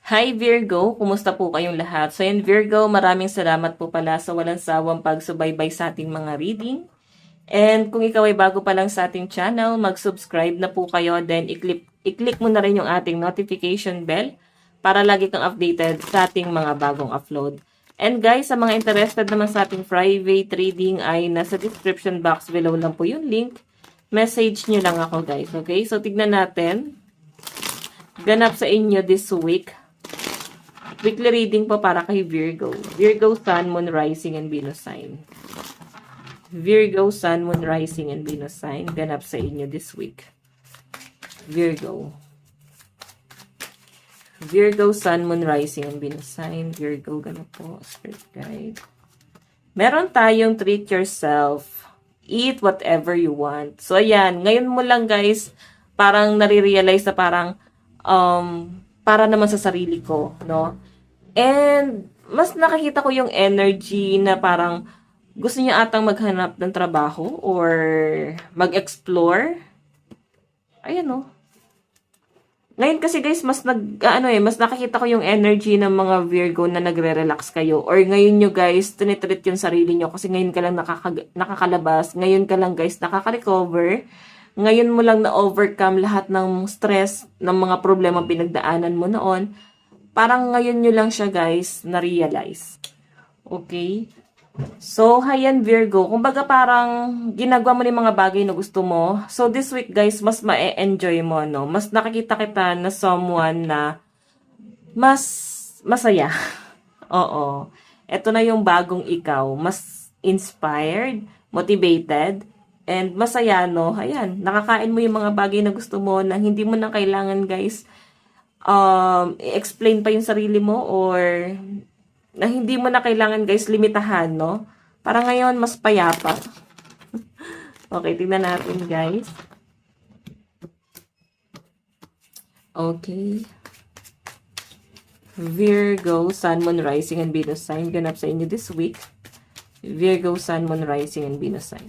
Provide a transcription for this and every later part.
Hi Virgo, kumusta po kayong lahat? So yan Virgo, maraming salamat po pala sa walang sawang pagsubaybay sa ating mga reading. And kung ikaw ay bago pa lang sa ating channel, mag-subscribe na po kayo. Then i-click mo na rin yung ating notification bell para lagi kang updated sa ating mga bagong upload. And guys, sa mga interested naman sa ating private reading ay nasa description box below lang po yung link. Message nyo lang ako guys, okay? So tignan natin. Ganap sa inyo this week. Weekly reading po para kay Virgo. Virgo, Sun, Moon, Rising, and Venus sign. Virgo, Sun, Moon, Rising, and Venus sign. Ganap sa inyo this week. Virgo. Virgo, Sun, Moon, Rising, and Venus sign. Virgo, ganap po. Spirit guide. Meron tayong treat yourself. Eat whatever you want. So, ayan. Ngayon mo lang, guys, parang nare-realize na parang para naman sa sarili ko, no? And mas nakikita ko yung energy na parang gusto niya atang maghanap ng trabaho or mag-explore. Ayan, no? Ngayon kasi guys, mas nakikita ko yung energy ng mga Virgo na nagre-relax kayo. Or ngayon nyo guys, tinitreat yung sarili nyo kasi ngayon ka lang nakakalabas. Ngayon ka lang guys, nakaka-recover. Ngayon mo lang na-overcome lahat ng stress, ng mga problema pinagdaanan mo noon. Parang ngayon nyo lang siya guys, na-realize. Okay? So, hayan Virgo, kumbaga parang ginagawa mo yung mga bagay na gusto mo. So, this week guys, mas ma-enjoy mo, no? Mas nakikita kita na someone na mas masaya. Oo. Ito na yung bagong ikaw. Mas inspired, motivated, and masaya, no? Ayan, nakakain mo yung mga bagay na gusto mo na hindi mo na kailangan, guys, i-explain pa yung sarili mo or na hindi mo na kailangan, guys, limitahan, no? Para ngayon, mas payapa. Okay, tingnan natin, guys. Okay. Virgo, Sun, Moon, Rising, and Venus sign. Ganap sa inyo this week. Virgo, Sun, Moon, Rising, and Venus sign.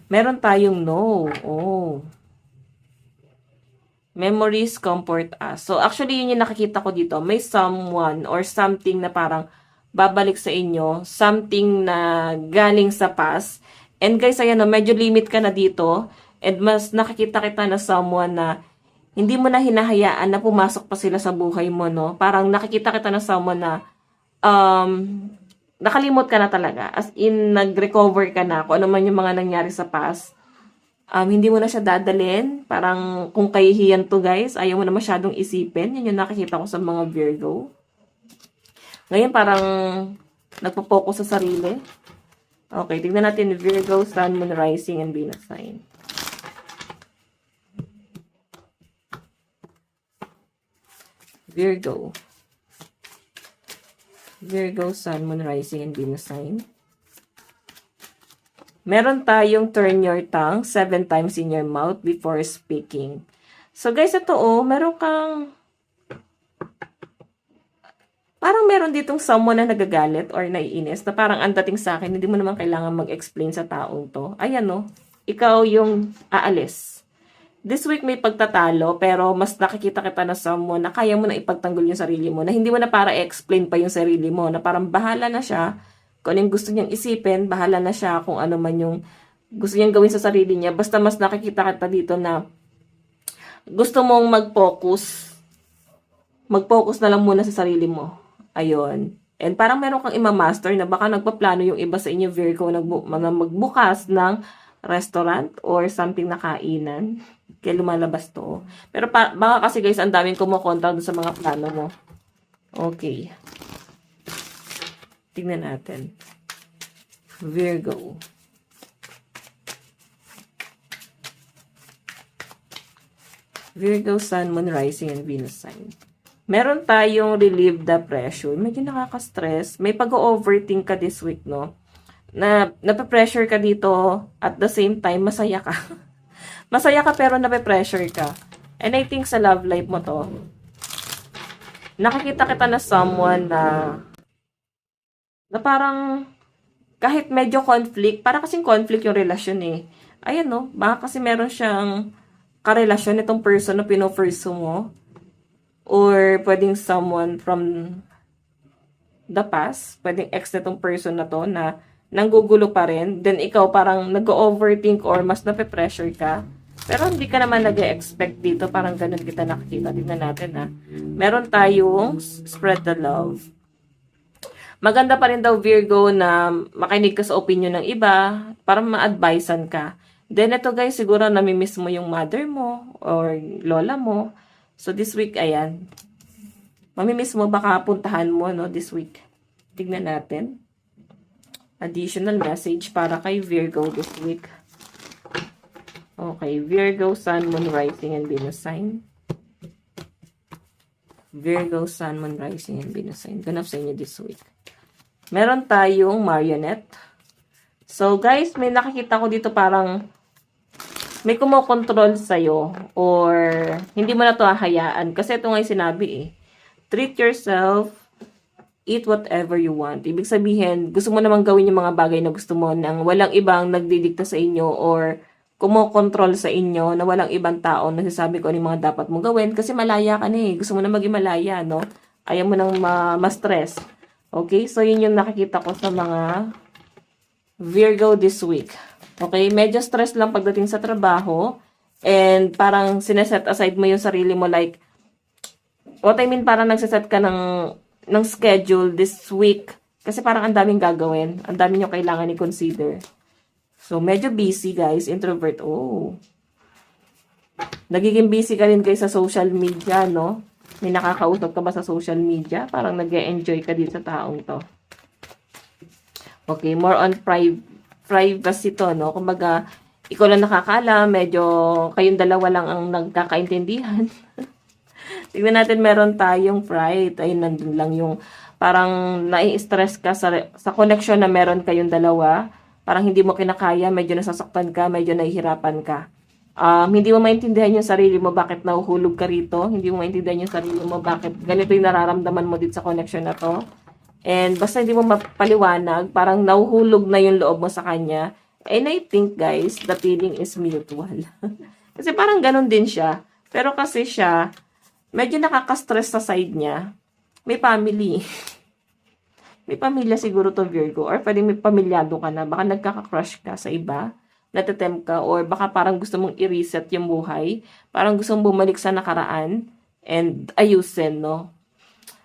Meron tayong no. Oh. Memories comfort us. So, actually, yun yung nakikita ko dito. May someone or something na parang babalik sa inyo. Something na galing sa past. And guys, ayan, medyo limit ka na dito. And mas nakikita kita na someone na hindi mo na hinahayaan na pumasok pa sila sa buhay mo, no? Parang nakikita kita na someone na nakalimot ka na talaga. As in, nag-recover ka na kung ano man yung mga nangyari sa past. Hindi mo na siya dadalhin. Parang kung kahihiyan to guys, ayaw mo na masyadong isipin. Yan yung nakikita ko sa mga Virgo. Ngayon parang nagpo-focus sa sarili. Okay, tignan natin Virgo, Sun, Moon, Rising, and Venus sign. Virgo. Virgo, Sun, Moon, Rising, and Venus sign. Meron tayong turn your tongue 7 times in your mouth before speaking. So guys, ito meron kang parang meron ditong someone na nagagalit or naiinis na parang ang dating sa akin, hindi mo naman kailangan mag-explain sa taong to. Ayan, no? Ikaw yung aalis. This week may pagtatalo pero mas nakikita kita na someone na kaya mo na ipagtanggol yung sarili mo, na hindi mo na para i-explain pa yung sarili mo, na parang bahala na siya. Kung ano yung gusto niyang isipin, bahala na siya kung ano man yung gusto niyang gawin sa sarili niya. Basta mas nakikita kita dito na gusto mong mag-focus. Mag-focus na lang muna sa sarili mo. Ayun. And parang meron kang ima-master na baka nagpaplano yung iba sa inyo, Virgo, na magbukas ng restaurant or something na kainan. Kaya lumalabas to. Pero baka kasi guys, ang daming kumukontra sa mga plano mo. Okay. Tingnan natin. Virgo. Virgo, Sun, Moon, Rising, and Venus sign. Meron tayong relieve the pressure. Medyo nakaka-stress. May pag-overthink ka this week, no? Na nape-pressure ka dito at the same time, masaya ka. Masaya ka pero nape-pressure ka. And I think sa love life mo to, nakikita kita na someone na parang kahit medyo conflict, para kasing conflict yung relasyon eh. Ayan no, baka kasi meron siyang karelasyon itong person na pino-pursue mo. or pwedeng someone from the past, pwedeng ex na tong person na to na nanggugulo pa rin, then ikaw parang nag-overthink or mas nape-pressure ka. Pero hindi ka naman nag-expect dito, parang ganun kita nakikita. Tignan natin ha. Meron tayong spread the love. Maganda pa rin daw Virgo na makinig ka sa opinion ng iba para ma-advisean ka. Then ito guys, siguro namimiss mo yung mother mo or lola mo. So this week, ayan. Mamimiss mo, baka puntahan mo no, this week. Tignan natin. Additional message para kay Virgo this week. Okay, Virgo, Sun, Moon, Rising, and Venus sign. Virgo, Sun, Moon, Rising, and Venus sign. Ganap sa inyo this week. Meron tayong marionette. So, guys, may nakikita ko dito parang may kumokontrol sa'yo or hindi mo na to hahayaan. Kasi ito nga yung sinabi eh. Treat yourself, eat whatever you want. Ibig sabihin, gusto mo namang gawin yung mga bagay na gusto mo nang walang ibang nagdidikta sa inyo or kumokontrol sa inyo na walang ibang tao na sasabi ko ano yung mga dapat mong gawin kasi malaya ka na eh. Gusto mo na maging malaya, no? Ayaw mo nang ma-stress. Okay? So, yun yung nakikita ko sa mga Virgo this week. Okay? Medyo stress lang pagdating sa trabaho and parang sineset aside mo yung sarili mo like, what I mean, parang nagsiset ka ng schedule this week kasi parang ang daming gagawin. Ang daming yung kailangan i-consider. So, medyo busy, guys. Introvert. Oh. Nagiging busy ka rin guys sa social media, no? May nakakausap ka ba sa social media? Parang nag-e-enjoy ka din sa taong to. Okay, more on privacy to, no? Kumbaga, ikaw lang nakakaalam, medyo kayong dalawa lang ang nagkakaintindihan. Tignan natin, meron tayong pride. Ayun, nandun lang yung parang nai-stress ka sa connection na meron kayong dalawa. Parang hindi mo kinakaya, medyo nasasaktan ka, medyo nahihirapan ka. Hindi mo maintindihan yung sarili mo bakit nahuhulog ka rito. Hindi mo maintindihan yung sarili mo bakit ganito yung nararamdaman mo dito sa connection na to. And basta hindi mo mapaliwanag, parang nahuhulog na yung loob mo sa kanya. And I think guys, the feeling is mutual. Kasi parang ganun din siya. Pero kasi siya, medyo nakaka-stress sa side niya. May family. May pamilya siguro to Virgo. Or pwedeng may pamilyado ka na. Baka nagkaka-crush ka sa iba. Natatempt ka. Or baka parang gusto mong i-reset yung buhay. Parang gusto mong bumalik sa nakaraan. And ayusin, no?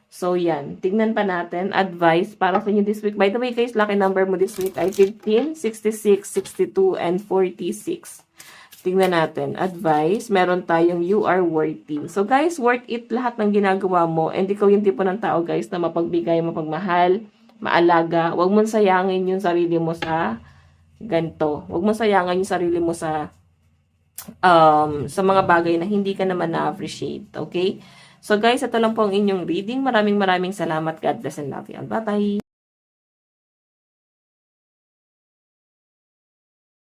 So, yan. Tignan pa natin. Advice para sa inyo this week. By the way, guys, lucky number mo this week ay 15, 66, 62, and 46. Tingnan natin. Advice. Meron tayong you are worthy. So, guys, worth it lahat ng ginagawa mo. And ikaw yung tipo ng tao, guys, na mapagbigay, mapagmahal, maalaga. Huwag mong sayangin yung sarili mo sa ganito. Huwag mong sayangin yung sarili mo sa mga bagay na hindi ka naman na-appreciate. Okay? So, guys, ito lang po ang inyong reading. Maraming salamat. God bless and love you. Bye-bye!